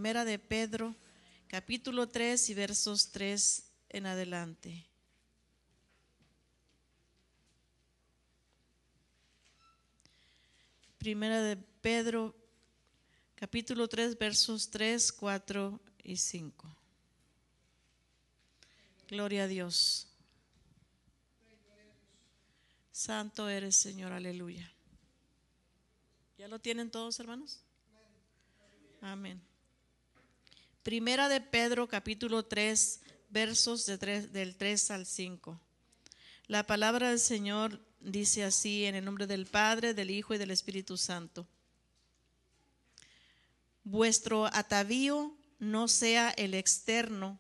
Primera de Pedro, capítulo 3 y versos 3 en adelante. Primera de Pedro, capítulo 3, versos 3, 4 y 5. Gloria a Dios. Santo eres, Señor, aleluya. ¿Ya lo tienen todos, hermanos? Amén. Primera de Pedro, capítulo 3, versos del 3 al 5. La palabra del Señor dice así, en el nombre del Padre, del Hijo y del Espíritu Santo. Vuestro atavío no sea el externo,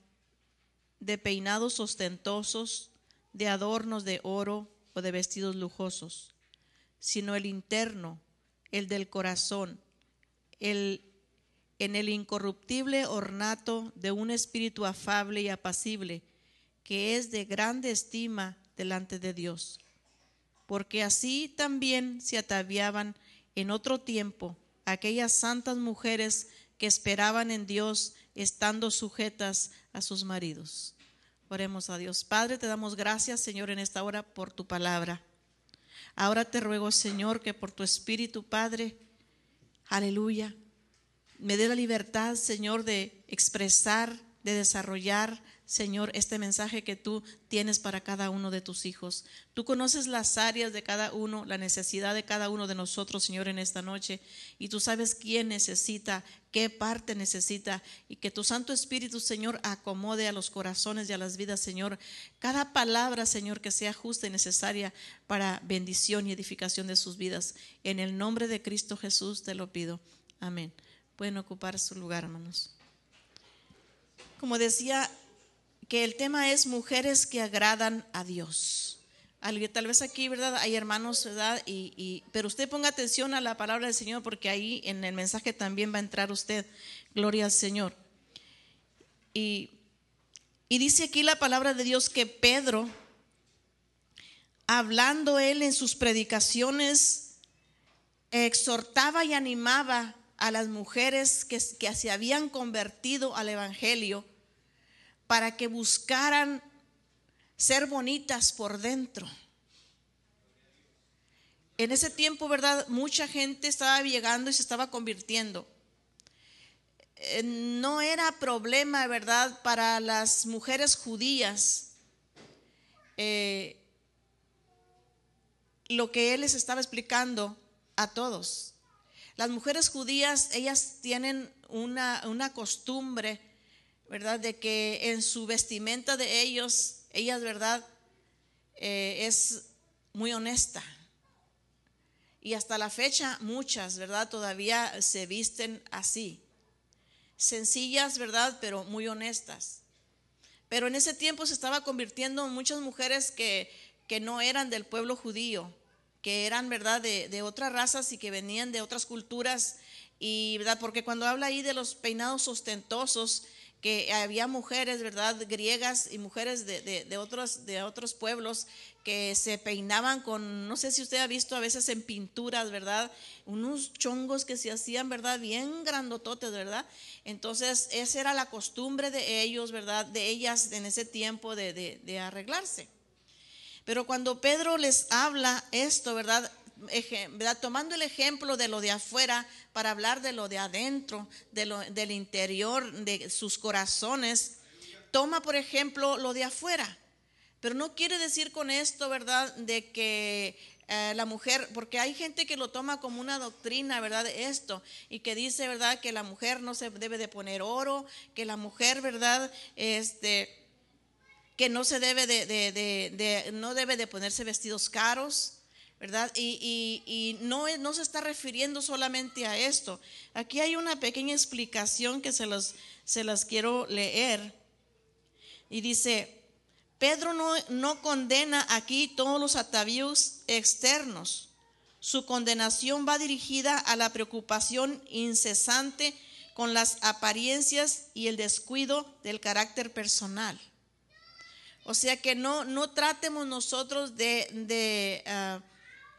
de peinados ostentosos, de adornos de oro o de vestidos lujosos, sino el interno, el del corazón, en el incorruptible ornato de un espíritu afable y apacible, que es de grande estima delante de Dios. Porque así también se ataviaban en otro tiempo aquellas santas mujeres que esperaban en Dios, estando sujetas a sus maridos. Oremos a Dios. Padre, te damos gracias, Señor, en esta hora por tu palabra. Ahora te ruego, Señor, que por tu Espíritu, Padre, aleluya, me dé la libertad, Señor, de expresar, de desarrollar, Señor, este mensaje que tú tienes para cada uno de tus hijos. Tú conoces las áreas de cada uno, la necesidad de cada uno de nosotros, Señor, en esta noche. Y tú sabes quién necesita, qué parte necesita. Y que tu Santo Espíritu, Señor, acomode a los corazones y a las vidas, Señor, cada palabra, Señor, que sea justa y necesaria para bendición y edificación de sus vidas. En el nombre de Cristo Jesús te lo pido. Amén. Pueden ocupar su lugar, hermanos. Como decía, que el tema es mujeres que agradan a Dios. Tal vez aquí, ¿verdad? Hay hermanos, ¿verdad? Pero usted ponga atención a la palabra del Señor, porque ahí en el mensaje también va a entrar usted. Gloria al Señor. Y dice aquí la palabra de Dios que Pedro, hablando él en sus predicaciones, exhortaba y animaba a las mujeres que se habían convertido al evangelio para que buscaran ser bonitas por dentro. En ese tiempo, ¿verdad? Mucha gente estaba llegando y se estaba convirtiendo. No era problema, ¿verdad?, para las mujeres judías lo que él les estaba explicando a todos. Las mujeres judías, ellas tienen una costumbre, ¿verdad?, de que en su vestimenta de ellas, ¿verdad?, es muy honesta. Y hasta la fecha muchas, ¿verdad?, todavía se visten así. Sencillas, ¿verdad?, pero muy honestas. Pero en ese tiempo se estaba convirtiendo en muchas mujeres que no eran del pueblo judío, que eran, ¿verdad?, de otras razas y que venían de otras culturas. Y, ¿verdad?, porque cuando habla ahí de los peinados ostentosos, que había mujeres, ¿verdad?, griegas y mujeres de otros pueblos que se peinaban con, no sé si usted ha visto a veces en pinturas, ¿verdad?, unos chongos que se hacían, ¿verdad?, bien grandototes, ¿verdad? Entonces esa era la costumbre de ellos, ¿verdad?, de ellas en ese tiempo de arreglarse. Pero cuando Pedro les habla esto, ¿verdad?, tomando el ejemplo de lo de afuera para hablar de lo de adentro, del interior de sus corazones, toma por ejemplo lo de afuera. Pero no quiere decir con esto, ¿verdad?, de que la mujer, porque hay gente que lo toma como una doctrina, ¿verdad?, de esto, y que dice, ¿verdad?, que la mujer no se debe de poner oro, que la mujer, ¿verdad?, que no se debe no debe de ponerse vestidos caros, ¿verdad? Y no se está refiriendo solamente a esto. Aquí hay una pequeña explicación que se las quiero leer. Y dice, Pedro no condena aquí todos los atavíos externos. Su condenación va dirigida a la preocupación incesante con las apariencias y el descuido del carácter personal. O sea que no tratemos nosotros de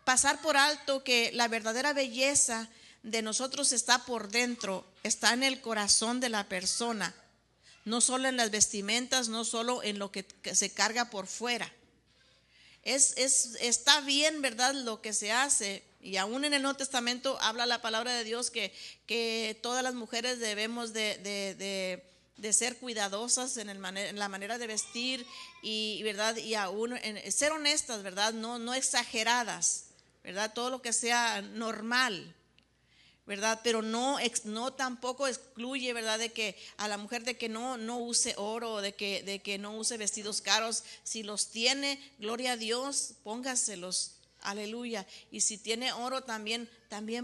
pasar por alto que la verdadera belleza de nosotros está por dentro, está en el corazón de la persona, no solo en las vestimentas, no solo en lo que se carga por fuera. Está bien, ¿verdad?, lo que se hace. Y aún en el Nuevo Testamento habla la palabra de Dios que todas las mujeres debemos de ser cuidadosas en la manera de vestir y, ¿verdad?, y aún ser honestas, ¿verdad?, no exageradas, ¿verdad?, todo lo que sea normal, ¿verdad? Pero no tampoco excluye, ¿verdad?, de que a la mujer de que no use oro, de que no use vestidos caros. Si los tiene, gloria a Dios, póngaselos, aleluya. Y si tiene oro también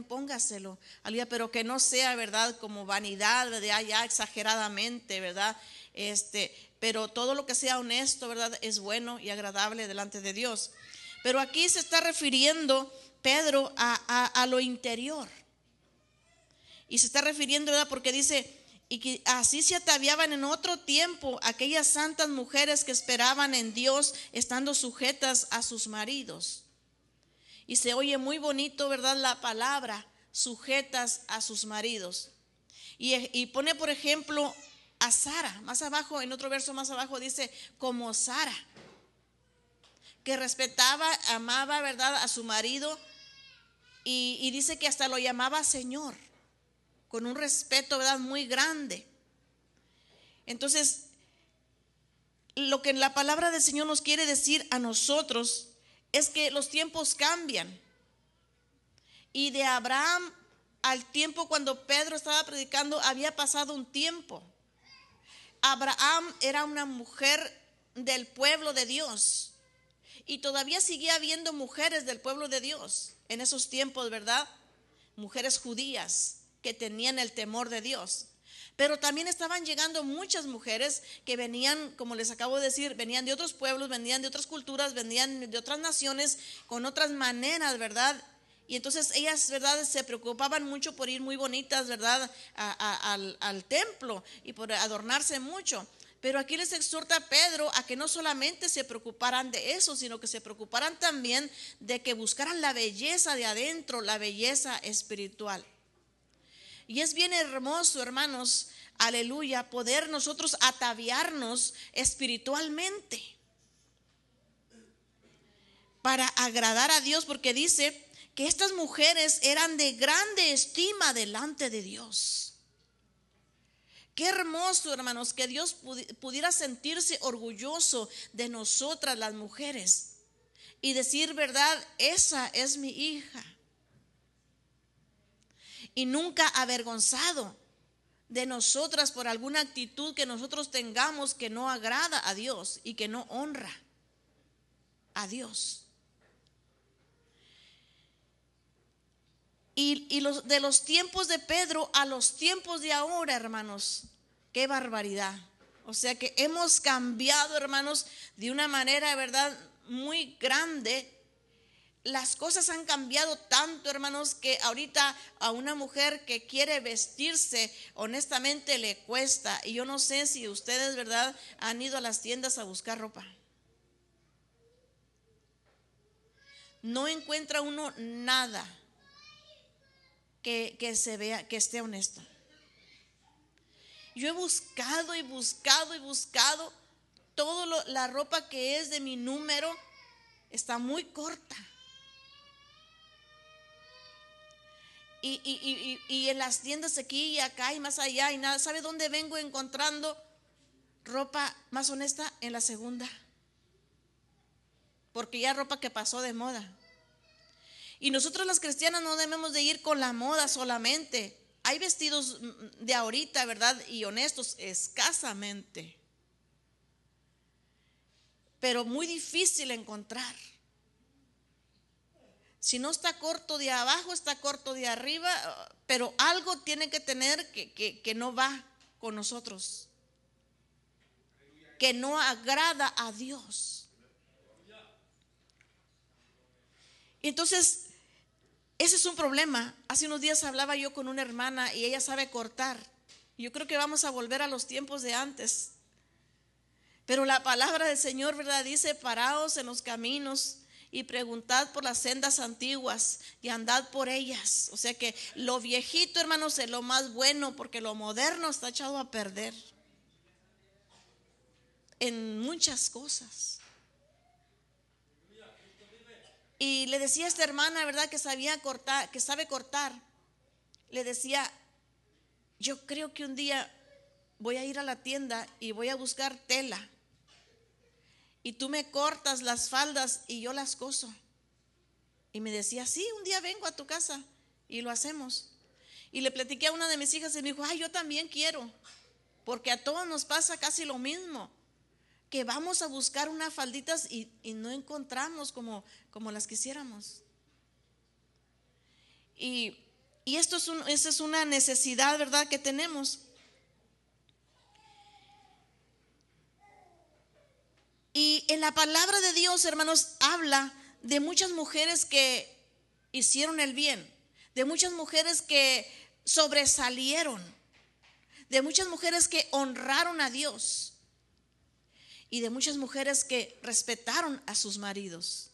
póngaselo, aleluya, pero que no sea, ¿verdad?, como vanidad de allá exageradamente, ¿verdad? Pero todo lo que sea honesto, ¿verdad?, es bueno y agradable delante de Dios. Pero aquí se está refiriendo Pedro a lo interior. Y se está refiriendo, ¿verdad?, porque dice, y que así se ataviaban en otro tiempo aquellas santas mujeres que esperaban en Dios, estando sujetas a sus maridos. Y se oye muy bonito, ¿verdad?, la palabra, sujetas a sus maridos. Y pone, por ejemplo, a Sara, más abajo, en otro verso más abajo dice, como Sara, que respetaba, amaba, ¿verdad?, a su marido, y dice que hasta lo llamaba Señor, con un respeto, ¿verdad?, muy grande. Entonces, lo que la palabra del Señor nos quiere decir a nosotros es que los tiempos cambian. Y de Abraham al tiempo cuando Pedro estaba predicando había pasado un tiempo. Abraham era una mujer del pueblo de Dios. Y todavía seguía habiendo mujeres del pueblo de Dios en esos tiempos, ¿verdad? Mujeres judías que tenían el temor de Dios. Pero también estaban llegando muchas mujeres que venían, como les acabo de decir, venían de otros pueblos, venían de otras culturas, venían de otras naciones, con otras maneras, ¿verdad? Y entonces ellas, ¿verdad?, se preocupaban mucho por ir muy bonitas, ¿verdad?, al templo y por adornarse mucho. Pero aquí les exhorta Pedro a que no solamente se preocuparan de eso, sino que se preocuparan también de que buscaran la belleza de adentro, la belleza espiritual. Y es bien hermoso, hermanos, aleluya, poder nosotros ataviarnos espiritualmente para agradar a Dios, porque dice que estas mujeres eran de grande estima delante de Dios. Qué hermoso, hermanos, que Dios pudiera sentirse orgulloso de nosotras las mujeres y decir, ¿verdad?, esa es mi hija. Y nunca avergonzado de nosotras por alguna actitud que nosotros tengamos que no agrada a Dios y que no honra a Dios. Y de los tiempos de Pedro a los tiempos de ahora, hermanos, qué barbaridad. O sea que hemos cambiado, hermanos, de una manera, ¿verdad?, muy grande. Las cosas han cambiado tanto, hermanos, que ahorita a una mujer que quiere vestirse, honestamente le cuesta. Y yo no sé si ustedes, ¿verdad?, han ido a las tiendas a buscar ropa. No encuentra uno nada que se vea, que esté honesto. Yo he buscado y buscado y buscado. Toda la ropa que es de mi número está muy corta. Y en las tiendas aquí y acá y más allá y nada. ¿Sabe dónde vengo encontrando ropa más honesta? En la segunda. Porque ya ropa que pasó de moda. Y nosotros las cristianas no debemos de ir con la moda solamente. Hay vestidos de ahorita, ¿verdad?, y honestos escasamente. Pero muy difícil encontrar. Si no está corto de abajo, está corto de arriba, pero algo tiene que tener que no va con nosotros, que no agrada a Dios. Entonces, ese es un problema. Hace unos días hablaba yo con una hermana y ella sabe cortar. Yo creo que vamos a volver a los tiempos de antes. Pero la palabra del Señor, ¿verdad?, dice, paraos en los caminos y preguntad por las sendas antiguas y andad por ellas. O sea que lo viejito, hermanos, es lo más bueno, porque lo moderno está echado a perder en muchas cosas. Y le decía a esta hermana, ¿verdad?, que sabía cortar, que sabe cortar. Le decía, yo creo que un día voy a ir a la tienda y voy a buscar tela, y tú me cortas las faldas y yo las coso. Y me decía, sí, un día vengo a tu casa y lo hacemos. Y le platiqué a una de mis hijas y me dijo, ay, yo también quiero, porque a todos nos pasa casi lo mismo, que vamos a buscar unas falditas y no encontramos como las quisiéramos. Y esa es una necesidad, ¿verdad?, que tenemos. Y en la palabra de Dios, hermanos, habla de muchas mujeres que hicieron el bien, de muchas mujeres que sobresalieron, de muchas mujeres que honraron a Dios y de muchas mujeres que respetaron a sus maridos.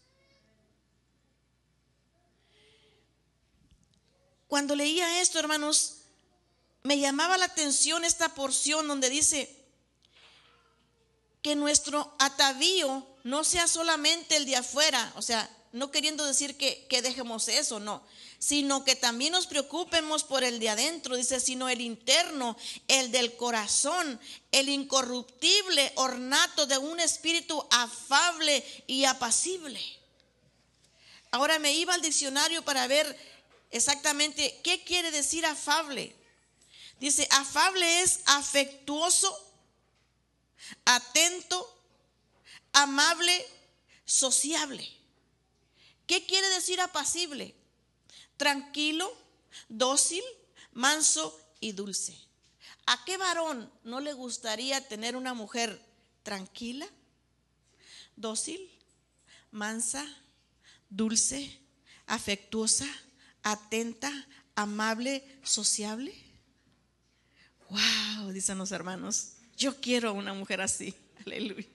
Cuando leía esto, hermanos, me llamaba la atención esta porción donde dice que nuestro atavío no sea solamente el de afuera, o sea, no queriendo decir que dejemos eso, no, sino que también nos preocupemos por el de adentro, dice, sino el interno, el del corazón, el incorruptible ornato de un espíritu afable y apacible. Ahora me iba al diccionario para ver exactamente qué quiere decir afable. Dice, afable es afectuoso, atento, amable, sociable. ¿Qué quiere decir apacible? Tranquilo, dócil, manso y dulce. ¿A qué varón no le gustaría tener una mujer tranquila, dócil, mansa, dulce, afectuosa, atenta, amable, sociable? Wow, dicen los hermanos, yo quiero una mujer así. Aleluya.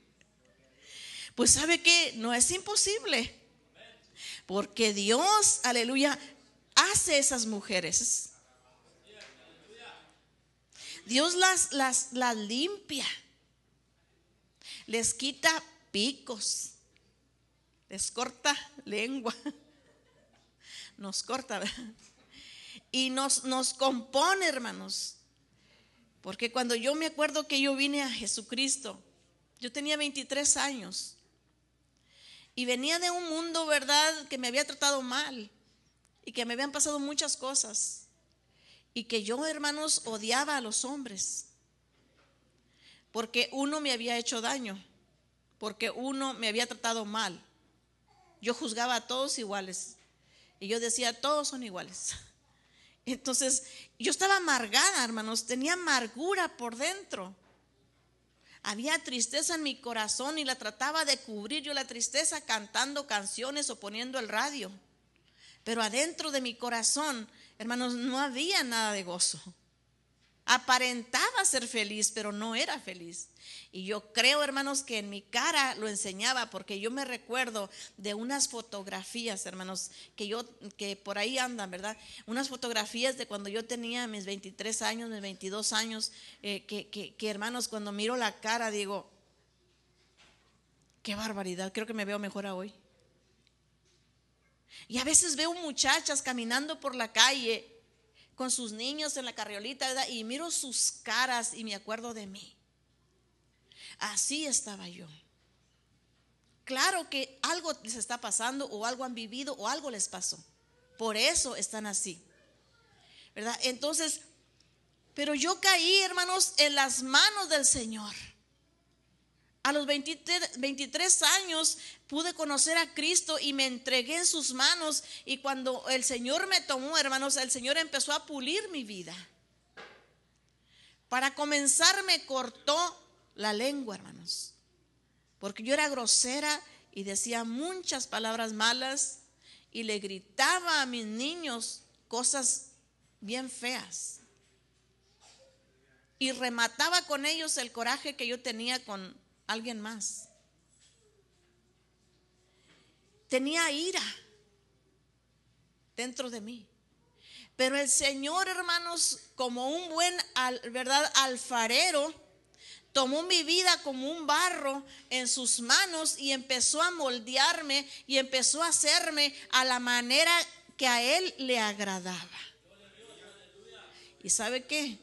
Pues ¿sabe qué? No es imposible, porque Dios, aleluya, hace esas mujeres. Dios las limpia, les quita picos, les corta lengua, nos corta, ¿verdad? Y nos compone, hermanos. Porque cuando yo me acuerdo que yo vine a Jesucristo, yo tenía 23 años y venía de un mundo, ¿verdad?, que me había tratado mal y que me habían pasado muchas cosas, y que yo, hermanos, odiaba a los hombres porque uno me había hecho daño, porque uno me había tratado mal. Yo juzgaba a todos iguales y yo decía, todos son iguales. Entonces yo estaba amargada, hermanos, tenía amargura por dentro. Había tristeza en mi corazón y la trataba de cubrir yo la tristeza cantando canciones o poniendo el radio. Pero adentro de mi corazón, hermanos, no había nada de gozo. Aparentaba ser feliz, pero no era feliz. Y yo creo, hermanos, que en mi cara lo enseñaba, porque yo me recuerdo de unas fotografías, hermanos, que por ahí andan, ¿verdad? Unas fotografías de cuando yo tenía mis 23 años, mis 22 años, que hermanos, cuando miro la cara digo, qué barbaridad, creo que me veo mejor a hoy. Y a veces veo muchachas caminando por la calle con sus niños en la carriolita, ¿verdad?, y miro sus caras y me acuerdo de mí. Así estaba yo. Claro que algo les está pasando, o algo han vivido, o algo les pasó. Por eso están así, ¿verdad? Entonces, pero yo caí, hermanos, en las manos del Señor. A los 23 años pude conocer a Cristo y me entregué en sus manos. Y cuando el Señor me tomó, hermanos, el Señor empezó a pulir mi vida. Para comenzar, me cortó la lengua, hermanos, porque yo era grosera y decía muchas palabras malas y le gritaba a mis niños cosas bien feas y remataba con ellos el coraje que yo tenía con alguien más. tenía ira dentro de mí. Pero el Señor, hermanos, como un buen, ¿verdad?, alfarero, tomó mi vida como un barro en sus manos y empezó a moldearme y empezó a hacerme a la manera que a Él le agradaba. ¿Y sabe qué?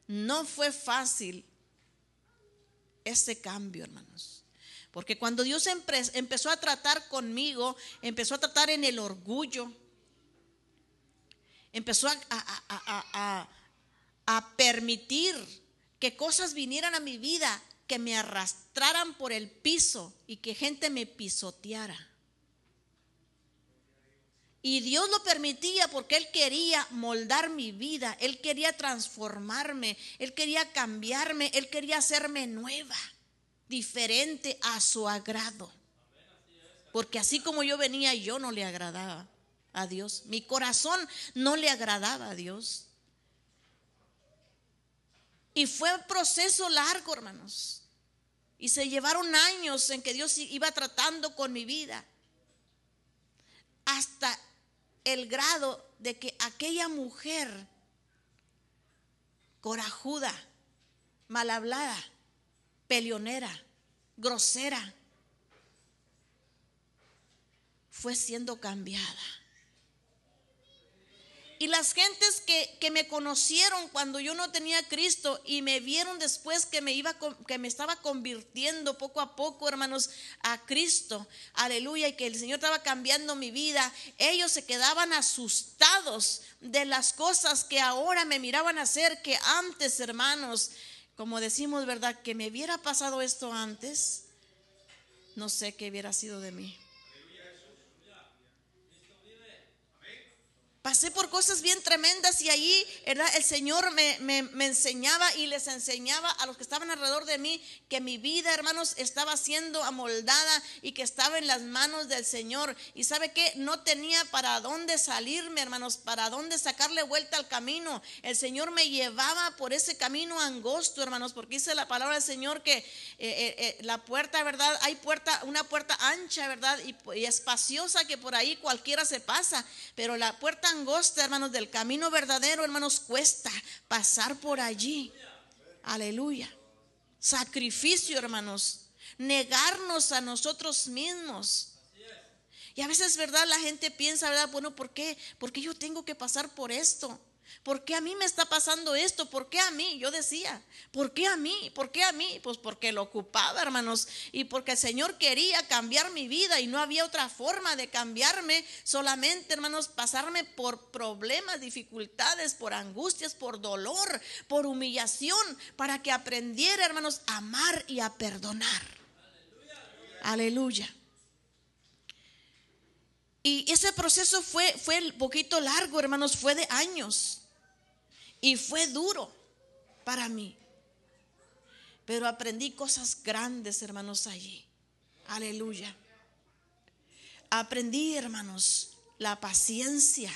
No fue fácil este cambio, hermanos. Porque cuando Dios empezó a tratar conmigo, empezó a tratar en el orgullo, empezó a permitir que cosas vinieran a mi vida, que me arrastraran por el piso y que gente me pisoteara. Y Dios lo permitía porque Él quería moldar mi vida, Él quería transformarme, Él quería cambiarme, Él quería hacerme nueva, diferente a su agrado. Porque así como yo venía, yo no le agradaba a Dios. Mi corazón no le agradaba a Dios. Y fue un proceso largo, hermanos. Y se llevaron años en que Dios iba tratando con mi vida. Hasta el grado de que aquella mujer corajuda, mal hablada, peleonera, grosera, fue siendo cambiada. Y las gentes que me conocieron cuando yo no tenía a Cristo y me vieron después que me estaba convirtiendo poco a poco, hermanos, a Cristo, aleluya, y que el Señor estaba cambiando mi vida, ellos se quedaban asustados de las cosas que ahora me miraban hacer, que antes, hermanos, como decimos, ¿verdad?, que me hubiera pasado esto antes, no sé qué hubiera sido de mí. Pasé por cosas bien tremendas y allí, ¿verdad?, el Señor me enseñaba y les enseñaba a los que estaban alrededor de mí que mi vida, hermanos, estaba siendo amoldada y que estaba en las manos del Señor. Y ¿sabe qué? No tenía para dónde salirme, hermanos, para dónde sacarle vuelta al camino. El Señor me llevaba por ese camino angosto, hermanos, porque dice la palabra del Señor que la puerta, ¿verdad?, hay una puerta ancha, ¿verdad?, y espaciosa, que por ahí cualquiera se pasa, pero la puerta angosta, hermanos, del camino verdadero, hermanos, cuesta pasar por allí. Aleluya. Sacrificio, hermanos, negarnos a nosotros mismos. Y a veces, ¿verdad?, la gente piensa, ¿verdad?, bueno, ¿por qué yo tengo que pasar por esto? ¿Por qué a mí me está pasando esto? ¿Por qué a mí? Yo decía, ¿por qué a mí? ¿Por qué a mí? Pues porque lo ocupaba, hermanos, y porque el Señor quería cambiar mi vida y no había otra forma de cambiarme, solamente, hermanos, pasarme por problemas, dificultades, por angustias, por dolor, por humillación, para que aprendiera, hermanos, a amar y a perdonar. Aleluya. Y ese proceso fue un poquito largo, hermanos, fue de años. Y fue duro para mí. Pero aprendí cosas grandes, hermanos, allí. Aleluya. Aprendí, hermanos, la paciencia.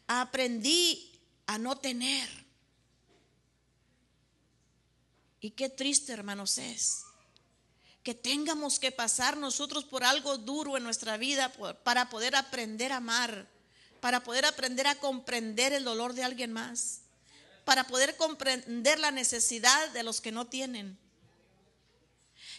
Aprendí a no tener. Y qué triste, hermanos, es que tengamos que pasar nosotros por algo duro en nuestra vida para poder aprender a amar, para poder aprender a comprender el dolor de alguien más, para poder comprender la necesidad de los que no tienen.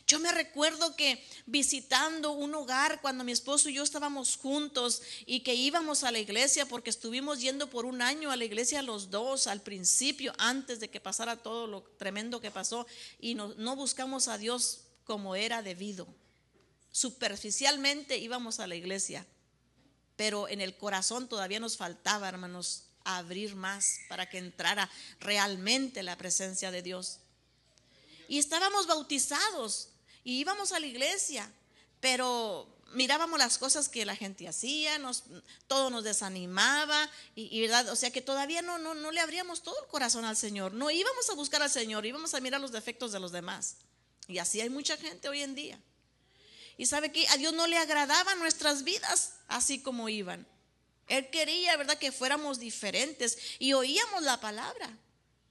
Yo me recuerdo que visitando un hogar cuando mi esposo y yo estábamos juntos y que íbamos a la iglesia, porque estuvimos yendo por un año a la iglesia los dos al principio, antes de que pasara todo lo tremendo que pasó, y no buscamos a Dios como era debido. Superficialmente íbamos a la iglesia, pero en el corazón todavía nos faltaba, hermanos, abrir más para que entrara realmente la presencia de Dios. Y estábamos bautizados y íbamos a la iglesia, pero mirábamos las cosas que la gente hacía, todo nos desanimaba y verdad, o sea que todavía no le abríamos todo el corazón al Señor, no íbamos a buscar al Señor, íbamos a mirar los defectos de los demás. Y así hay mucha gente hoy en día. Y sabe que a Dios no le agradaban nuestras vidas así como iban. Él quería, ¿verdad?, que fuéramos diferentes y oíamos la palabra.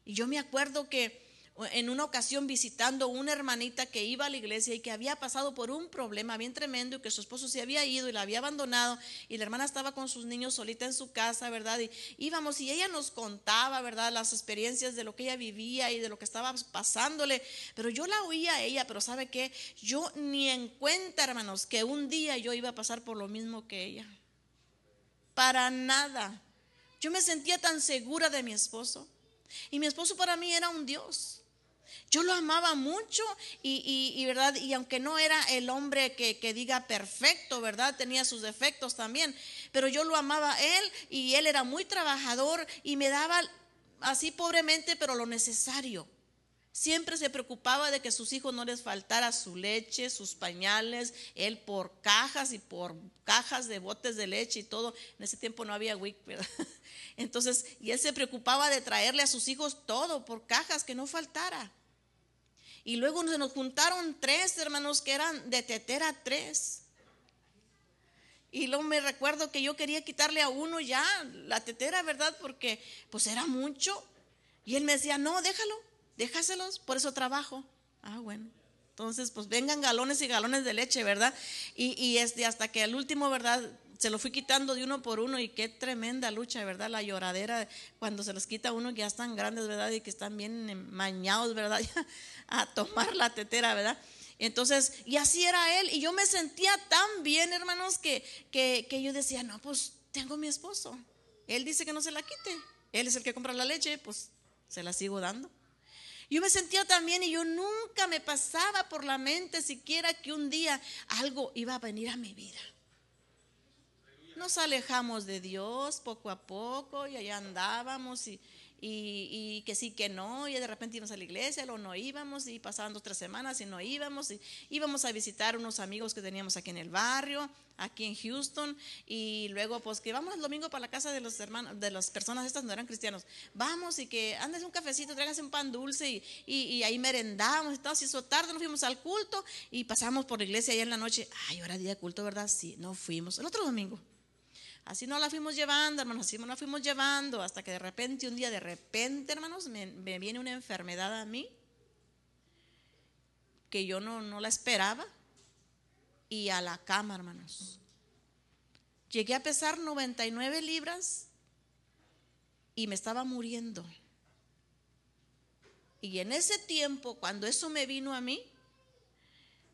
Y yo me acuerdo que en una ocasión visitando una hermanita que iba a la iglesia y que había pasado por un problema bien tremendo y que su esposo se había ido y la había abandonado y la hermana estaba con sus niños solita en su casa, ¿verdad? Y íbamos y ella nos contaba, ¿verdad? Las experiencias de lo que ella vivía y de lo que estaba pasándole, pero yo la oía a ella, pero ¿sabe qué? Yo ni en cuenta, hermanos, que un día yo iba a pasar por lo mismo que ella. Para nada. Yo me sentía tan segura de mi esposo y mi esposo para mí era un Dios. Yo lo amaba mucho ¿verdad? Y aunque no era el hombre que diga perfecto, ¿verdad? Tenía sus defectos también, pero yo lo amaba a él y él era muy trabajador y me daba así pobremente, pero lo necesario. Siempre se preocupaba de que a sus hijos no les faltara su leche, sus pañales, él por cajas y por cajas de botes de leche y todo. En ese tiempo no había WIC, ¿verdad? Entonces, y él se preocupaba de traerle a sus hijos todo por cajas, que no faltara. Y luego se nos juntaron 3 hermanos que eran de tetera 3. Y luego me recuerdo que yo quería quitarle a uno ya la tetera, ¿verdad? Porque pues era mucho. Y él me decía, no, déjaselos, por eso trabajo. Ah, bueno. Entonces pues vengan galones y galones de leche, ¿verdad? Y hasta que al último, ¿verdad? Se lo fui quitando de uno por uno y qué tremenda lucha, ¿verdad? La lloradera cuando se los quita a uno que ya están grandes, ¿verdad? Y que están bien mañados, ¿verdad? A tomar la tetera, ¿verdad? Entonces, y así era él. Y yo me sentía tan bien, hermanos, que yo decía, no, pues tengo mi esposo. Él dice que no se la quite. Él es el que compra la leche, pues se la sigo dando. Yo me sentía tan bien y yo nunca me pasaba por la mente siquiera que un día algo iba a venir a mi vida. Nos alejamos de Dios poco a poco y allá andábamos y que sí que no, y de repente íbamos a la iglesia, luego no íbamos y pasaban 2 o 3 semanas y no íbamos y íbamos a visitar unos amigos que teníamos aquí en el barrio, aquí en Houston, y luego pues que vamos el domingo para la casa de los hermanos, de las personas estas no eran cristianos, vamos y que andes un cafecito, tráigase un pan dulce y ahí merendamos y todo, si eso tarde nos fuimos al culto y pasamos por la iglesia allá en la noche, ay, ahora día de culto, ¿verdad? Sí, no fuimos, el otro domingo. Así nos la fuimos llevando, hermanos, así nos la fuimos llevando hasta que de repente, un día de repente, hermanos, me viene una enfermedad a mí que yo no la esperaba y a la cama, hermanos. Llegué a pesar 99 libras y me estaba muriendo. Y en ese tiempo, cuando eso me vino a mí,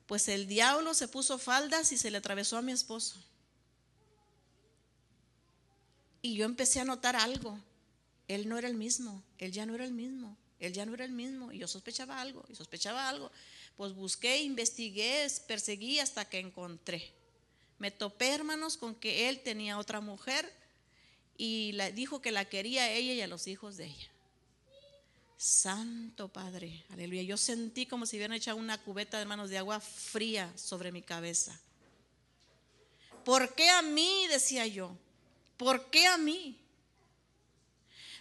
pues el diablo se puso faldas y se le atravesó a mi esposo. Y yo empecé a notar algo. Él no era el mismo, él ya no era el mismo, él ya no era el mismo. Y yo sospechaba algo, Pues busqué, investigué, perseguí hasta que encontré. Me topé, hermanos, con que él tenía otra mujer y dijo que la quería a ella y a los hijos de ella. Santo Padre, aleluya. Yo sentí como si hubieran echado una cubeta de manos de agua fría sobre mi cabeza. ¿Por qué a mí? Decía yo. ¿Por qué a mí?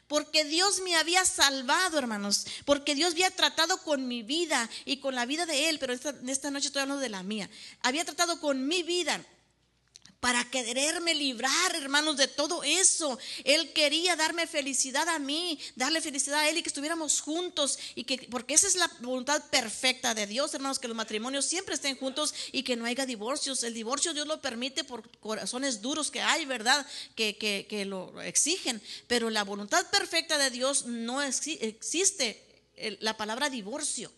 Porque Dios me había salvado, hermanos, porque Dios había tratado con mi vida y con la vida de Él, pero esta noche estoy hablando de la mía. Había tratado con mi vida para quererme librar, hermanos, de todo eso. Él quería darme felicidad a mí, darle felicidad a Él y que estuviéramos juntos, porque esa es la voluntad perfecta de Dios, hermanos, que los matrimonios siempre estén juntos y que no haya divorcios. El divorcio Dios lo permite por corazones duros que hay, ¿verdad? Que lo exigen, pero la voluntad perfecta de Dios no existe la palabra divorcio.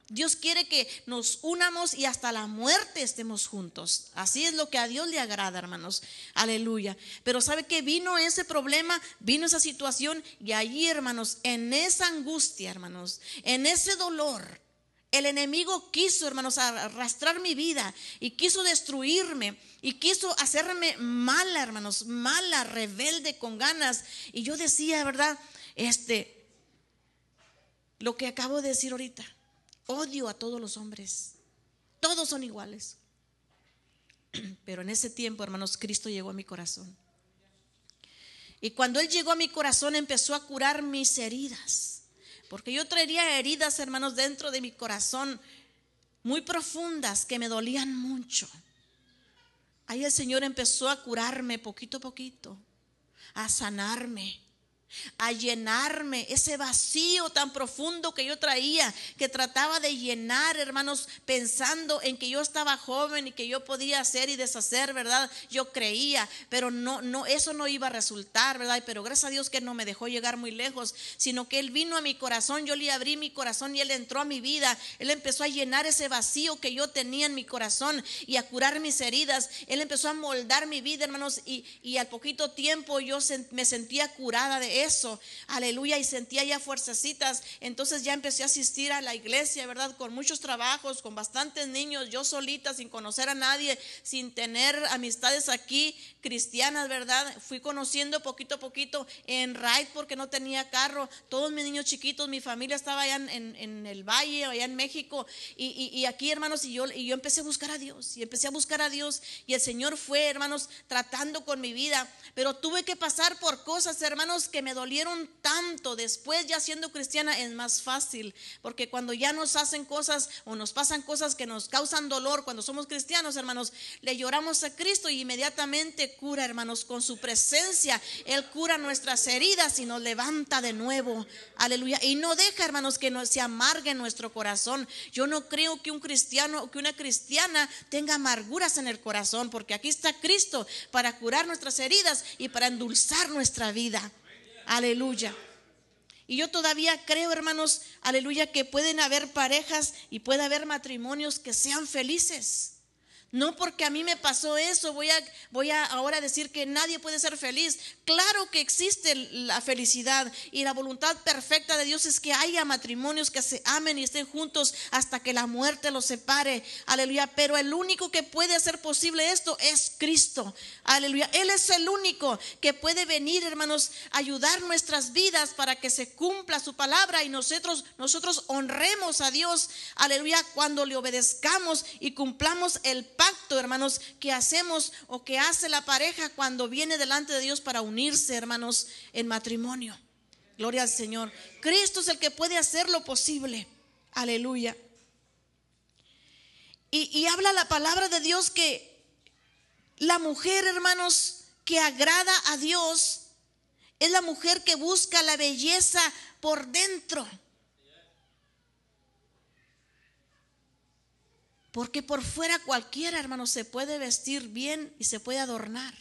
Dios quiere que nos unamos y hasta la muerte estemos juntos. Así es lo que a Dios le agrada, hermanos. Aleluya. Pero ¿sabe qué? Vino ese problema, vino esa situación y allí, hermanos, en esa angustia, hermanos, en ese dolor, el enemigo quiso, hermanos, arrastrar mi vida y quiso destruirme y quiso hacerme mala, hermanos, mala, rebelde, con ganas. Y yo decía, ¿verdad? Lo que acabo de decir ahorita. Odio a todos los hombres, todos son iguales. Pero en ese tiempo, hermanos, Cristo llegó a mi corazón. Y cuando Él llegó a mi corazón, empezó a curar mis heridas. Porque yo traía heridas, hermanos, dentro de mi corazón muy profundas que me dolían mucho. Ahí el Señor empezó a curarme poquito a poquito, a sanarme. a llenarme ese vacío tan profundo que yo traía, que trataba de llenar, hermanos, pensando en que yo estaba joven y que yo podía hacer y deshacer, ¿verdad? Yo creía, pero no, eso no iba a resultar, ¿verdad? Pero gracias a Dios que no me dejó llegar muy lejos, sino que Él vino a mi corazón, yo le abrí mi corazón y Él entró a mi vida. Él empezó a llenar ese vacío que yo tenía en mi corazón y a curar mis heridas. Él empezó a moldar mi vida, hermanos, y al poquito tiempo yo me sentía curada de eso, aleluya, y sentía ya fuercecitas. Entonces ya empecé a asistir a la iglesia, ¿verdad? Con muchos trabajos, con bastantes niños, yo solita, sin conocer a nadie, sin tener amistades aquí cristianas, ¿verdad? Fui conociendo poquito a poquito en Ride porque no tenía carro. Todos mis niños chiquitos, mi familia estaba allá en el valle, allá en México, y aquí, hermanos, y yo empecé a buscar a Dios, y empecé a buscar a Dios, y el Señor fue, hermanos, tratando con mi vida. Pero tuve que pasar por cosas, hermanos, que me dolieron tanto. Después, ya siendo cristiana, es más fácil, porque cuando ya nos hacen cosas o nos pasan cosas que nos causan dolor, cuando somos cristianos, hermanos, le lloramos a Cristo y inmediatamente cura, hermanos, con su presencia. Él cura nuestras heridas y nos levanta de nuevo, aleluya, y no deja, hermanos, que se amargue nuestro corazón. Yo no creo que un cristiano o que una cristiana tenga amarguras en el corazón, porque aquí está Cristo para curar nuestras heridas y para endulzar nuestra vida. Aleluya. Y yo todavía creo, hermanos, aleluya, que pueden haber parejas y puede haber matrimonios que sean felices. No porque a mí me pasó eso, voy a ahora decir que nadie puede ser feliz. Claro que existe la felicidad, y la voluntad perfecta de Dios es que haya matrimonios que se amen y estén juntos hasta que la muerte los separe. Aleluya. Pero el único que puede hacer posible esto es Cristo. Aleluya. Él es el único que puede venir, hermanos, a ayudar nuestras vidas para que se cumpla su palabra y nosotros honremos a Dios. Aleluya. Cuando le obedezcamos y cumplamos el pacto, hermanos, que hacemos o que hace la pareja cuando viene delante de Dios para unirse, hermanos, en matrimonio. Gloria al Señor. Cristo es el que puede hacer lo posible. Aleluya. Y habla la palabra de Dios que la mujer, hermanos, que agrada a Dios es la mujer que busca la belleza por dentro. Porque por fuera cualquiera, hermanos, se puede vestir bien y se puede adornar,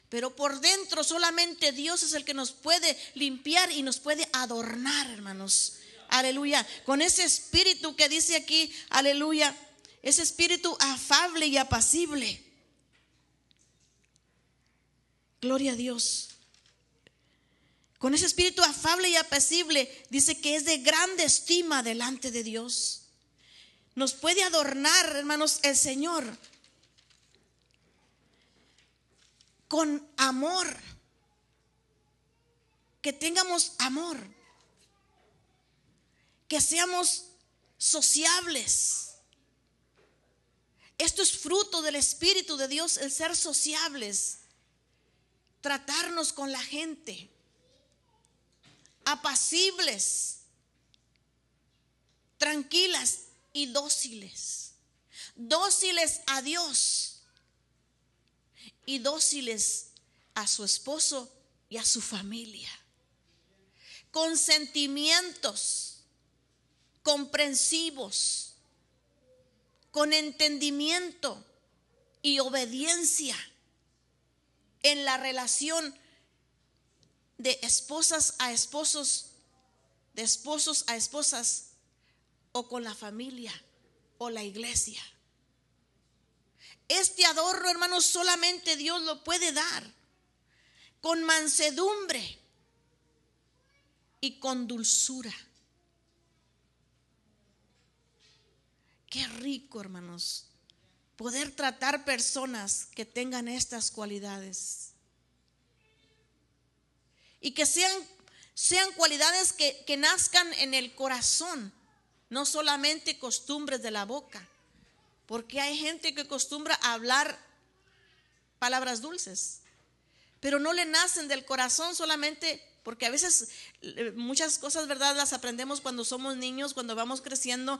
pero por dentro solamente Dios es el que nos puede limpiar y nos puede adornar, hermanos. Aleluya. Con ese espíritu que dice aquí, aleluya, ese espíritu afable y apacible. Gloria a Dios. Con ese espíritu afable y apacible, dice que es de grande estima delante de Dios. Nos puede adornar, hermanos, el Señor con amor. Que tengamos amor. Que seamos sociables. Esto es fruto del Espíritu de Dios, el ser sociables. Tratarnos con la gente. Apacibles. Tranquilas y dóciles. Dóciles a Dios y dóciles a su esposo y a su familia. Con sentimientos, comprensivos, con entendimiento y obediencia en la relación de esposas a esposos, de esposos a esposas, o con la familia o la iglesia. Este adorno, hermanos, solamente Dios lo puede dar con mansedumbre y con dulzura. Qué rico, hermanos, poder tratar personas que tengan estas cualidades y que sean cualidades que nazcan en el corazón. No solamente costumbres de la boca, porque hay gente que acostumbra a hablar palabras dulces, pero no le nacen del corazón solamente, porque a veces muchas cosas, ¿verdad?, las aprendemos cuando somos niños, cuando vamos creciendo,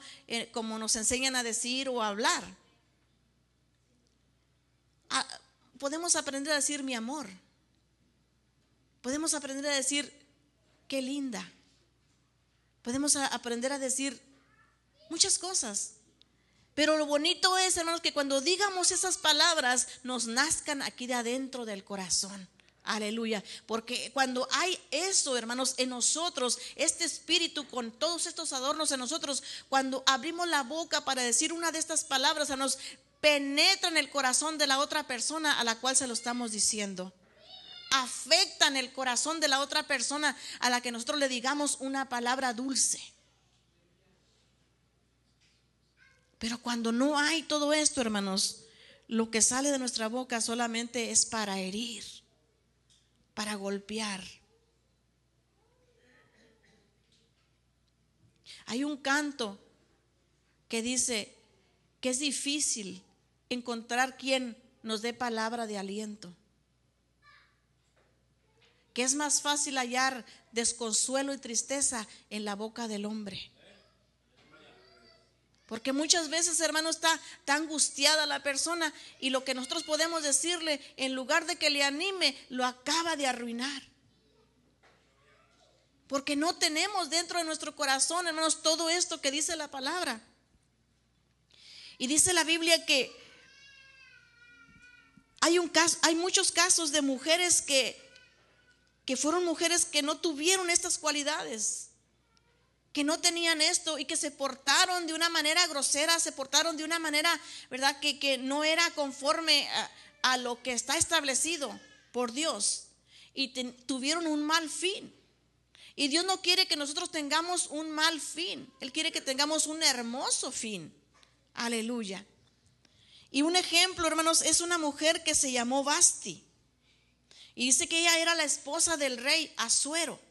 como nos enseñan a decir o a hablar. Podemos aprender a decir mi amor, Podemos aprender a decir, qué linda. Podemos aprender a decir muchas cosas. Pero lo bonito es, hermanos, que cuando digamos esas palabras nos nazcan aquí de adentro del corazón. Aleluya. Porque cuando hay eso, hermanos, en nosotros, este espíritu con todos estos adornos en nosotros, cuando abrimos la boca para decir una de estas palabras, hermanos, penetra en el corazón de la otra persona a la cual se lo estamos diciendo. Afectan el corazón de la otra persona a la que nosotros le digamos una palabra dulce. Pero cuando no hay todo esto, hermanos, lo que sale de nuestra boca solamente es para herir, para golpear. Hay un canto que dice que es difícil encontrar quien nos dé palabra de aliento, que es más fácil hallar desconsuelo y tristeza en la boca del hombre. Porque muchas veces, hermano, está angustiada la persona y lo que nosotros podemos decirle, en lugar de que le anime, lo acaba de arruinar. Porque no tenemos dentro de nuestro corazón, hermanos, todo esto que dice la palabra. Y dice la Biblia que hay muchos casos de mujeres que fueron mujeres que no tuvieron estas cualidades, que no tenían esto y que se portaron de una manera grosera, se portaron de una manera, ¿verdad?, que no era conforme a lo que está establecido por Dios y tuvieron un mal fin. Y Dios no quiere que nosotros tengamos un mal fin, Él quiere que tengamos un hermoso fin. Aleluya. Y un ejemplo, hermanos, es una mujer que se llamó Vasti. Y dice que ella era la esposa del rey Asuero.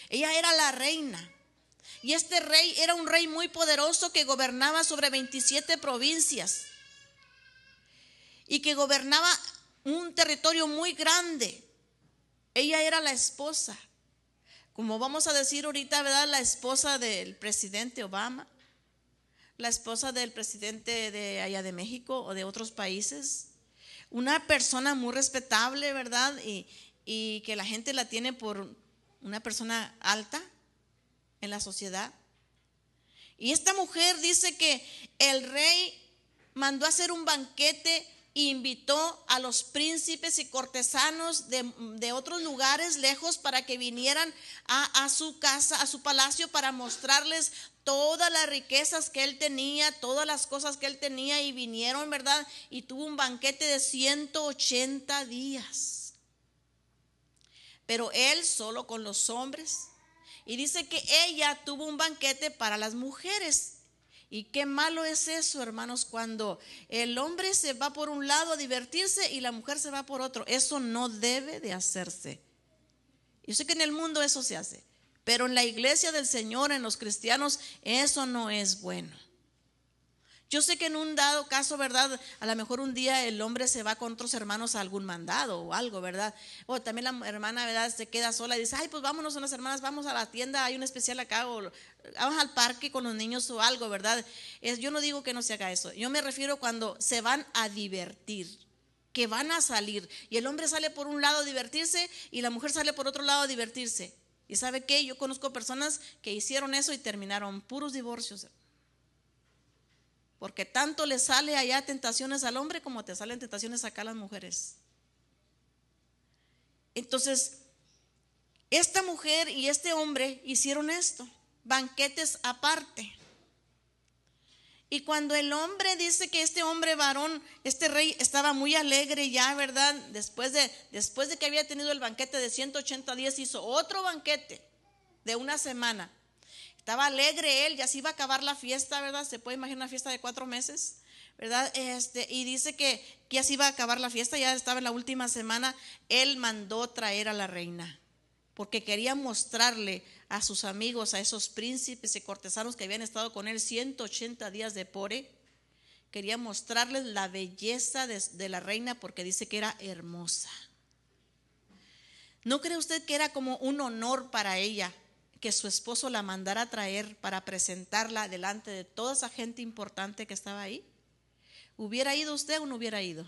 Ella era la reina. Y este rey era un rey muy poderoso que gobernaba sobre 27 provincias. Y que gobernaba un territorio muy grande. Ella era la esposa. Como vamos a decir ahorita, ¿verdad? La esposa del presidente Obama. La esposa del presidente de allá de México o de otros países. Una persona muy respetable, ¿verdad? Y que la gente la tiene por una persona alta en la sociedad. Y esta mujer dice que el rey mandó a hacer un banquete e invitó a los príncipes y cortesanos de otros lugares lejos para que vinieran a su casa, a su palacio, para mostrarles todas las riquezas que él tenía, todas las cosas que él tenía, y vinieron, ¿verdad? Y tuvo un banquete de 180 días. Pero él solo con los hombres. Y dice que ella tuvo un banquete para las mujeres. Y qué malo es eso, hermanos, cuando el hombre se va por un lado a divertirse y la mujer se va por otro. Eso no debe de hacerse. Yo sé que en el mundo eso se hace, pero en la iglesia del Señor, en los cristianos, eso no es bueno. Yo sé que en un dado caso, ¿verdad? A lo mejor un día el hombre se va con otros hermanos a algún mandado o algo, ¿verdad? O también la hermana, ¿verdad?, se queda sola y dice, ay, pues vámonos unas hermanas, vamos a la tienda, hay un especial acá, o vamos al parque con los niños o algo, ¿verdad? Yo no digo que no se haga eso. Yo me refiero cuando se van a divertir, que van a salir. Y el hombre sale por un lado a divertirse y la mujer sale por otro lado a divertirse. ¿Y sabe qué? Yo conozco personas que hicieron eso y terminaron puros divorcios. Porque tanto le sale allá tentaciones al hombre como te salen tentaciones acá a las mujeres. Entonces, esta mujer y este hombre hicieron esto, banquetes aparte. Y cuando el hombre dice que este hombre varón, este rey estaba muy alegre ya, ¿verdad? Después de que había tenido el banquete de 180 días, hizo otro banquete de una semana. Estaba alegre él, ya se iba a acabar la fiesta, ¿verdad? Se puede imaginar una fiesta de 4 meses, ¿verdad? Y dice que ya se iba a acabar la fiesta, ya estaba en la última semana. Él mandó traer a la reina, porque quería mostrarle a sus amigos, a esos príncipes y cortesanos que habían estado con él 180 días de pore. Quería mostrarles la belleza de la reina, porque dice que era hermosa. ¿No cree usted que era como un honor para ella que su esposo la mandara a traer para presentarla delante de toda esa gente importante que estaba ahí? ¿Hubiera ido usted o no hubiera ido?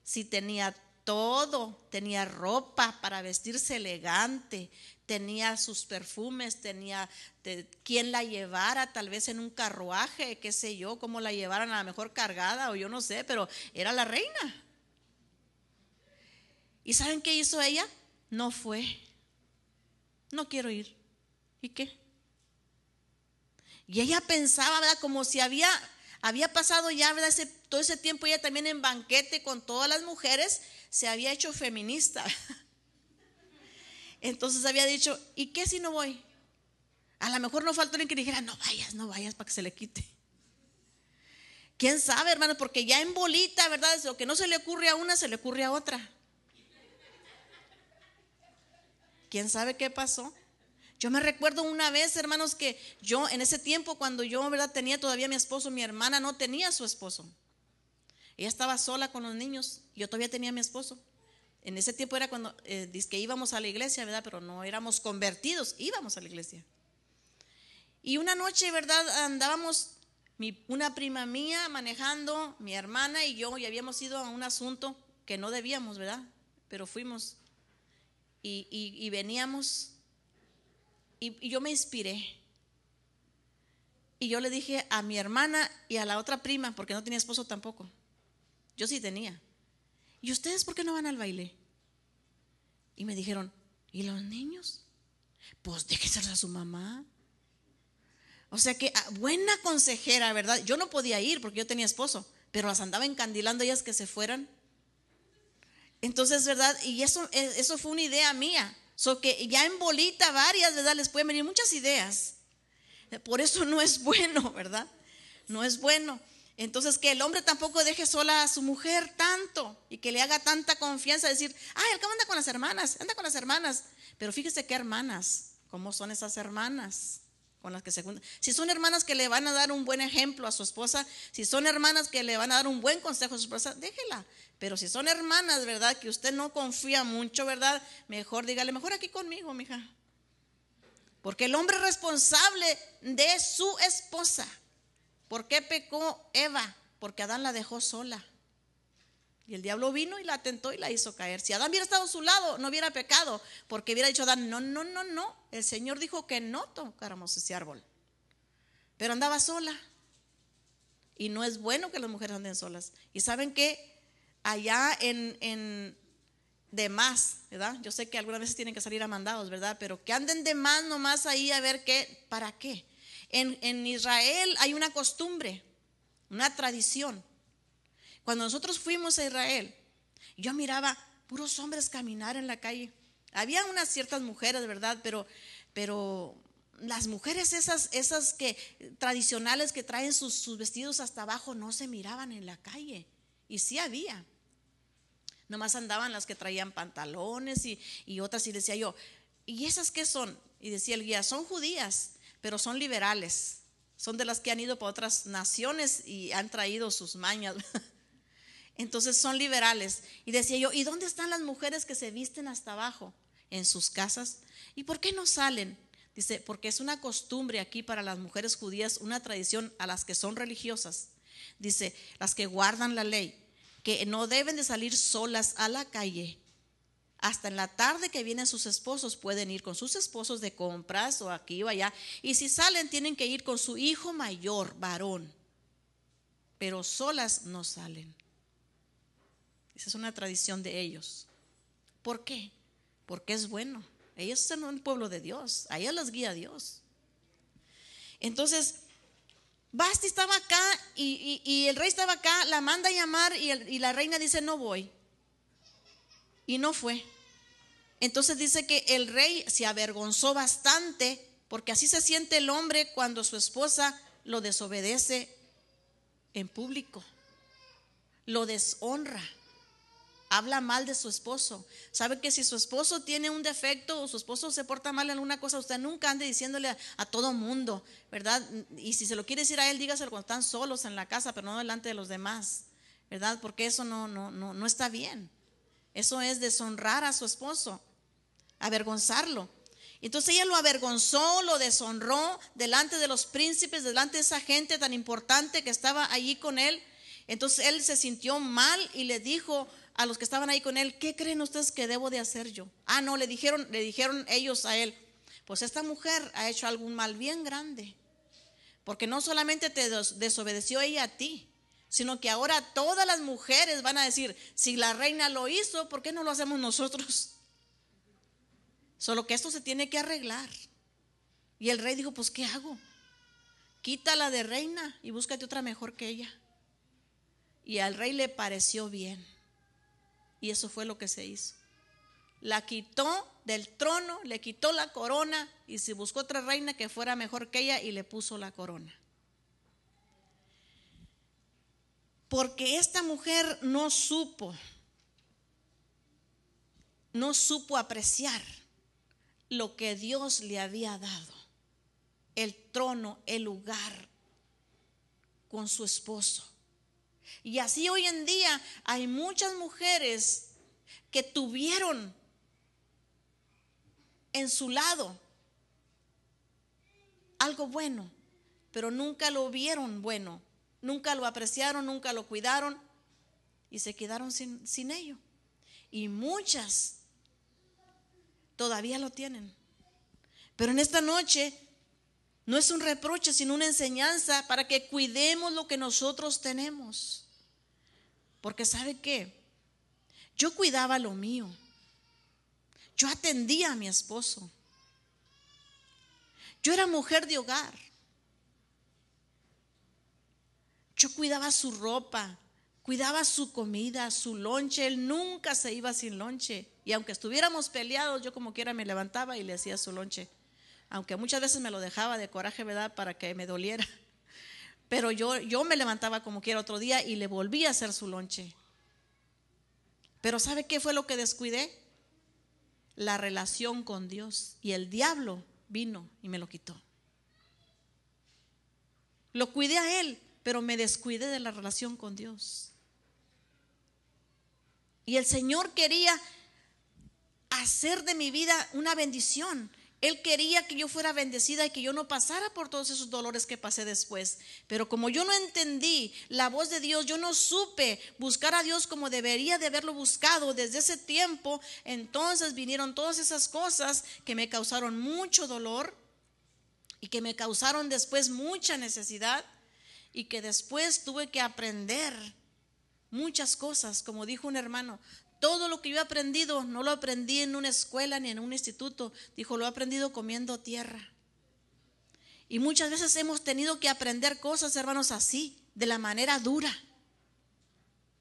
Si tenía todo, tenía ropa para vestirse elegante, tenía sus perfumes, tenía quien la llevara, tal vez en un carruaje, qué sé yo, cómo la llevaran, a lo mejor cargada o yo no sé, pero era la reina. ¿Y saben qué hizo ella? No fue. No quiero ir. ¿Y qué? Y ella pensaba, ¿verdad? Como si había pasado ya, ¿verdad? Todo ese tiempo ella también en banquete con todas las mujeres se había hecho feminista. Entonces había dicho, ¿y qué si no voy? A lo mejor no faltó alguien que dijera, no vayas para que se le quite. ¿Quién sabe, hermano? Porque ya en bolita, ¿verdad? Lo que no se le ocurre a una, se le ocurre a otra. ¿Quién sabe qué pasó? Yo me recuerdo una vez, hermanos, que yo en ese tiempo, cuando yo, ¿verdad?, tenía todavía a mi esposo, mi hermana no tenía a su esposo. Ella estaba sola con los niños, yo todavía tenía a mi esposo. En ese tiempo era cuando que íbamos a la iglesia, ¿verdad? Pero no éramos convertidos, íbamos a la iglesia. Y una noche, ¿verdad?, andábamos una prima mía manejando, mi hermana y yo, y habíamos ido a un asunto que no debíamos, ¿verdad? Pero fuimos y veníamos. Y yo me inspiré. Y yo le dije a mi hermana y a la otra prima, porque no tenía esposo tampoco. Yo sí tenía. ¿Y ustedes por qué no van al baile? Y me dijeron, ¿y los niños? Pues déjenselos a su mamá. O sea que buena consejera, ¿verdad? Yo no podía ir porque yo tenía esposo, pero las andaba encandilando ellas que se fueran. Entonces, ¿verdad? Y eso fue una idea mía. Que ya en bolita varias, ¿verdad? Les pueden venir muchas ideas. Por eso no es bueno, ¿verdad? No es bueno. Entonces, que el hombre tampoco deje sola a su mujer tanto y que le haga tanta confianza, decir, al cabo anda con las hermanas. Pero fíjese qué hermanas, cómo son esas hermanas con las que se juntan. Si son hermanas que le van a dar un buen ejemplo a su esposa, si son hermanas que le van a dar un buen consejo a su esposa, déjela. Pero si son hermanas, ¿verdad?, que usted no confía mucho, ¿verdad?, mejor dígale, mejor aquí conmigo, mija. Porque el hombre es responsable de su esposa. ¿Por qué pecó Eva? Porque Adán la dejó sola. Y el diablo vino y la tentó y la hizo caer. Si Adán hubiera estado a su lado, no hubiera pecado, porque hubiera dicho Adán, no. El Señor dijo que no tocáramos ese árbol. Pero andaba sola. Y no es bueno que las mujeres anden solas. ¿Y saben qué? Allá en de más, ¿verdad? Yo sé que algunas veces tienen que salir a mandados, ¿verdad? Pero que anden de más nomás ahí a ver qué, ¿para qué? En Israel hay una costumbre, una tradición. Cuando nosotros fuimos a Israel, yo miraba puros hombres caminar en la calle. Había unas ciertas mujeres, ¿verdad? Pero las mujeres esas que tradicionales que traen sus vestidos hasta abajo no se miraban en la calle. Y sí había. Nomás andaban las que traían pantalones y otras, y decía yo, ¿y esas qué son? Y decía el guía, son judías, pero son liberales. Son de las que han ido para otras naciones y han traído sus mañas. Entonces son liberales. Y decía yo, ¿y dónde están las mujeres que se visten hasta abajo? En sus casas. ¿Y por qué no salen? Dice, porque es una costumbre aquí para las mujeres judías, una tradición a las que son religiosas. Dice, las que guardan la ley, que no deben de salir solas a la calle. Hasta en la tarde que vienen sus esposos, pueden ir con sus esposos de compras o aquí o allá. Y si salen, tienen que ir con su hijo mayor, varón. Pero solas no salen. Esa es una tradición de ellos. ¿Por qué? Porque es bueno. Ellos son un pueblo de Dios. A ellos los guía Dios. Entonces, Basti estaba acá y el rey estaba acá, la manda a llamar y la reina dice, no voy. Y no fue. Entonces dice que el rey se avergonzó bastante, porque así se siente el hombre cuando su esposa lo desobedece en público, lo deshonra, habla mal de su esposo. Sabe que si su esposo tiene un defecto o su esposo se porta mal en alguna cosa, usted nunca ande diciéndole a todo mundo, ¿verdad? Y si se lo quiere decir a él, dígaselo cuando están solos en la casa, pero no delante de los demás, ¿verdad? Porque eso no está bien. Eso es deshonrar a su esposo, avergonzarlo. Entonces ella lo avergonzó, lo deshonró delante de los príncipes, delante de esa gente tan importante que estaba allí con él. Entonces él se sintió mal y le dijo a los que estaban ahí con él: ¿qué creen ustedes que debo de hacer yo? No, le dijeron ellos a él: pues esta mujer ha hecho algún mal bien grande, porque no solamente te desobedeció ella a ti, sino que ahora todas las mujeres van a decir: si la reina lo hizo, ¿por qué no lo hacemos nosotros? Solo que esto se tiene que arreglar. Y el rey dijo: pues ¿qué hago? Quítala de reina y búscate otra mejor que ella. Y al rey le pareció bien, y eso fue lo que se hizo. La quitó del trono, le quitó la corona y se buscó otra reina que fuera mejor que ella y le puso la corona. Porque esta mujer no supo apreciar lo que Dios le había dado: el trono, el lugar con su esposo. Y así hoy en día hay muchas mujeres que tuvieron en su lado algo bueno, pero nunca lo vieron bueno, nunca lo apreciaron, nunca lo cuidaron y se quedaron sin ello. Y muchas todavía lo tienen. Pero en esta noche no es un reproche, sino una enseñanza para que cuidemos lo que nosotros tenemos. Porque ¿sabe qué? Yo cuidaba lo mío. Yo atendía a mi esposo. Yo era mujer de hogar. Yo cuidaba su ropa, cuidaba su comida, su lonche. Él nunca se iba sin lonche. Y aunque estuviéramos peleados, yo como quiera me levantaba y le hacía su lonche. Aunque muchas veces me lo dejaba de coraje, ¿verdad?, para que me doliera. Pero yo me levantaba como quiera otro día y le volví a hacer su lonche. Pero ¿sabe qué fue lo que descuidé? La relación con Dios. Y el diablo vino y me lo quitó. Lo cuidé a él, pero me descuidé de la relación con Dios. Y el Señor quería hacer de mi vida una bendición. Él quería que yo fuera bendecida y que yo no pasara por todos esos dolores que pasé después. Pero como yo no entendí la voz de Dios, yo no supe buscar a Dios como debería de haberlo buscado desde ese tiempo, entonces vinieron todas esas cosas que me causaron mucho dolor y que me causaron después mucha necesidad y que después tuve que aprender muchas cosas. Como dijo un hermano: todo lo que yo he aprendido no lo aprendí en una escuela ni en un instituto. Dijo: lo he aprendido comiendo tierra. Y muchas veces hemos tenido que aprender cosas, hermanos, así, de la manera dura.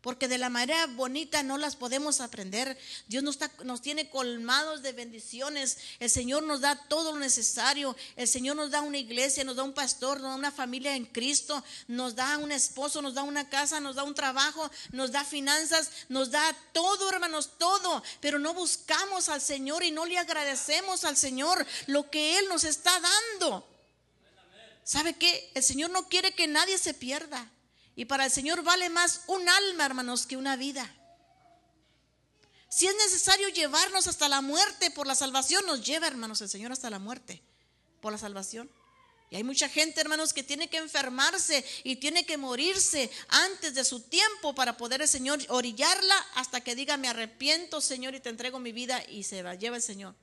Porque de la manera bonita no las podemos aprender. Dios nos tiene colmados de bendiciones. El Señor nos da todo lo necesario. El Señor nos da una iglesia, nos da un pastor, nos da una familia en Cristo, nos da un esposo, nos da una casa, nos da un trabajo, nos da finanzas, nos da todo, hermanos, todo. Pero no buscamos al Señor y no le agradecemos al Señor lo que Él nos está dando. ¿Sabe qué? El Señor no quiere que nadie se pierda. Y para el Señor vale más un alma, hermanos, que una vida. Si es necesario llevarnos hasta la muerte por la salvación, nos lleva, hermanos, el Señor hasta la muerte por la salvación. Y hay mucha gente, hermanos, que tiene que enfermarse y tiene que morirse antes de su tiempo para poder el Señor orillarla hasta que diga: me arrepiento, Señor, y te entrego mi vida, y se la lleva el Señor.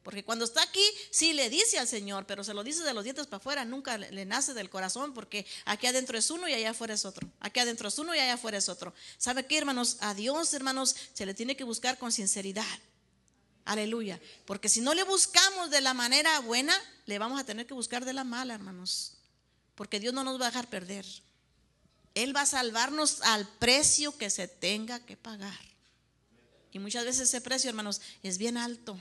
Porque cuando está aquí, sí le dice al Señor, pero se lo dice de los dientes para afuera, nunca le nace del corazón, porque aquí adentro es uno y allá afuera es otro. Aquí adentro es uno y allá afuera es otro. ¿Sabe qué, hermanos? A Dios, hermanos, se le tiene que buscar con sinceridad. Aleluya. Porque si no le buscamos de la manera buena, le vamos a tener que buscar de la mala, hermanos. Porque Dios no nos va a dejar perder. Él va a salvarnos al precio que se tenga que pagar. Y muchas veces ese precio, hermanos, es bien alto.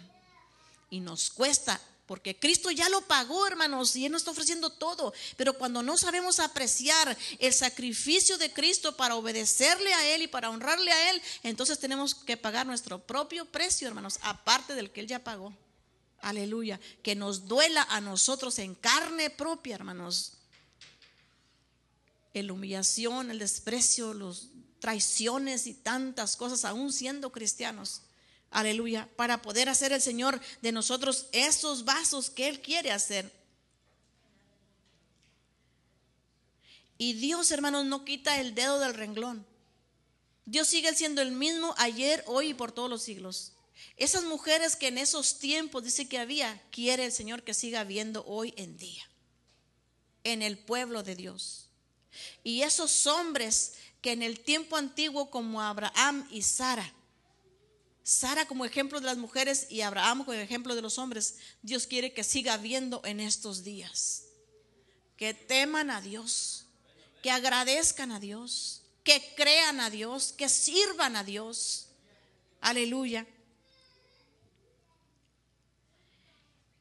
Y nos cuesta, porque Cristo ya lo pagó, hermanos, y Él nos está ofreciendo todo. Pero cuando no sabemos apreciar el sacrificio de Cristo para obedecerle a Él y para honrarle a Él, entonces tenemos que pagar nuestro propio precio, hermanos, aparte del que Él ya pagó. Aleluya. Que nos duela a nosotros en carne propia, hermanos, la humillación, el desprecio, las traiciones y tantas cosas, aún siendo cristianos. Aleluya, para poder hacer el Señor de nosotros esos vasos que Él quiere hacer. Y Dios, hermanos, no quita el dedo del renglón. Dios sigue siendo el mismo ayer, hoy y por todos los siglos. Esas mujeres que en esos tiempos dice que había, quiere el Señor que siga habiendo hoy en día en el pueblo de Dios. Y esos hombres que en el tiempo antiguo, como Abraham y Sara como ejemplo de las mujeres y Abraham como ejemplo de los hombres, Dios quiere que siga habiendo en estos días. Que teman a Dios, que agradezcan a Dios, que crean a Dios, que sirvan a Dios. Aleluya.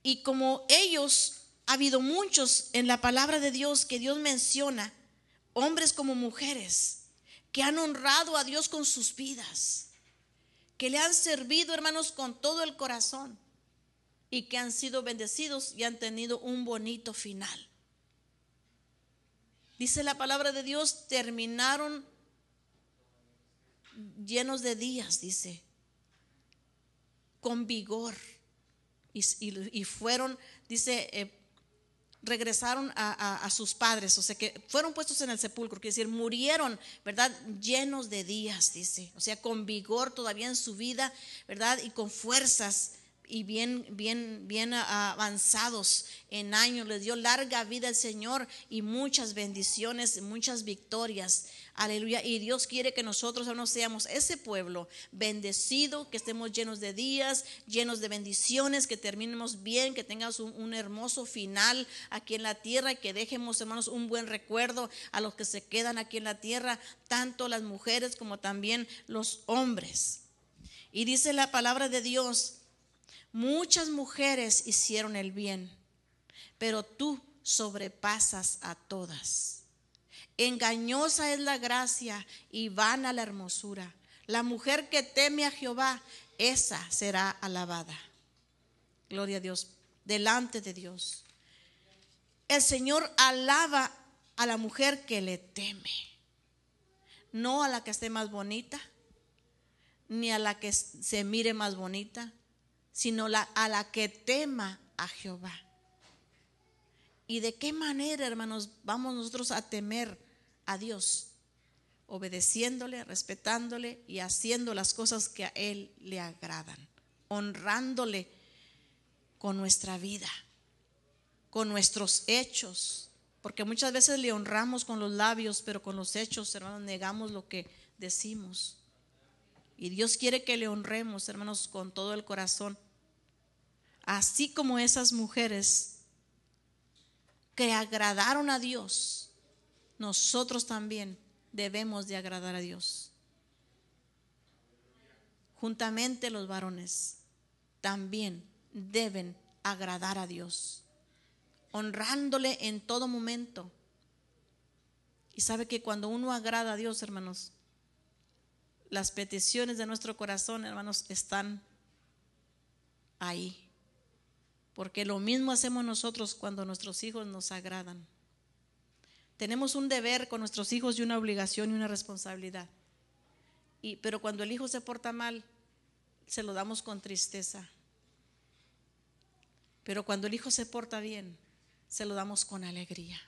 Y como ellos, ha habido muchos en la palabra de Dios que Dios menciona, hombres como mujeres, que han honrado a Dios con sus vidas, que le han servido, hermanos, con todo el corazón y que han sido bendecidos y han tenido un bonito final. Dice la palabra de Dios, terminaron llenos de días, dice, con vigor. Y fueron, dice, regresaron a sus padres, o sea que fueron puestos en el sepulcro, quiere decir, murieron, ¿verdad? Llenos de días, dice, o sea, con vigor todavía en su vida, ¿verdad? Y con fuerzas y bien avanzados en años. Les dio larga vida el Señor y muchas bendiciones, muchas victorias. Aleluya. Y Dios quiere que nosotros no seamos ese pueblo bendecido, que estemos llenos de días, llenos de bendiciones, que terminemos bien, que tengamos un hermoso final aquí en la tierra y que dejemos, hermanos, un buen recuerdo a los que se quedan aquí en la tierra, tanto las mujeres como también los hombres. Y dice la palabra de Dios, muchas mujeres hicieron el bien, pero tú sobrepasas a todas. Engañosa es la gracia y vana la hermosura. La mujer que teme a Jehová, esa será alabada. Gloria a Dios, delante de Dios. El Señor alaba a la mujer que le teme, no a la que esté más bonita, ni a la que se mire más bonita, sino a la que tema a Jehová. ¿Y de qué manera, hermanos, vamos nosotros a temer a Dios? Obedeciéndole, respetándole y haciendo las cosas que a Él le agradan, honrándole con nuestra vida, con nuestros hechos, porque muchas veces le honramos con los labios, pero con los hechos, hermanos, negamos lo que decimos. Y Dios quiere que le honremos, hermanos, con todo el corazón. Así como esas mujeres que agradaron a Dios, nosotros también debemos de agradar a Dios. Juntamente los varones también deben agradar a Dios, honrándole en todo momento. Y sabe que cuando uno agrada a Dios, hermanos, las peticiones de nuestro corazón, hermanos, están ahí. Porque lo mismo hacemos nosotros cuando nuestros hijos nos agradan. Tenemos un deber con nuestros hijos y una obligación y una responsabilidad. Pero cuando el hijo se porta mal, se lo damos con tristeza. Pero cuando el hijo se porta bien, se lo damos con alegría.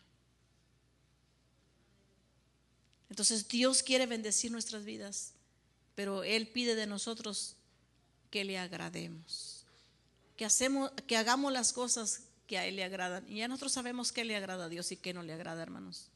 Entonces Dios quiere bendecir nuestras vidas, pero Él pide de nosotros que le agrademos. Que hagamos las cosas que a Él le agradan. Y ya nosotros sabemos qué le agrada a Dios y qué no le agrada, hermanos.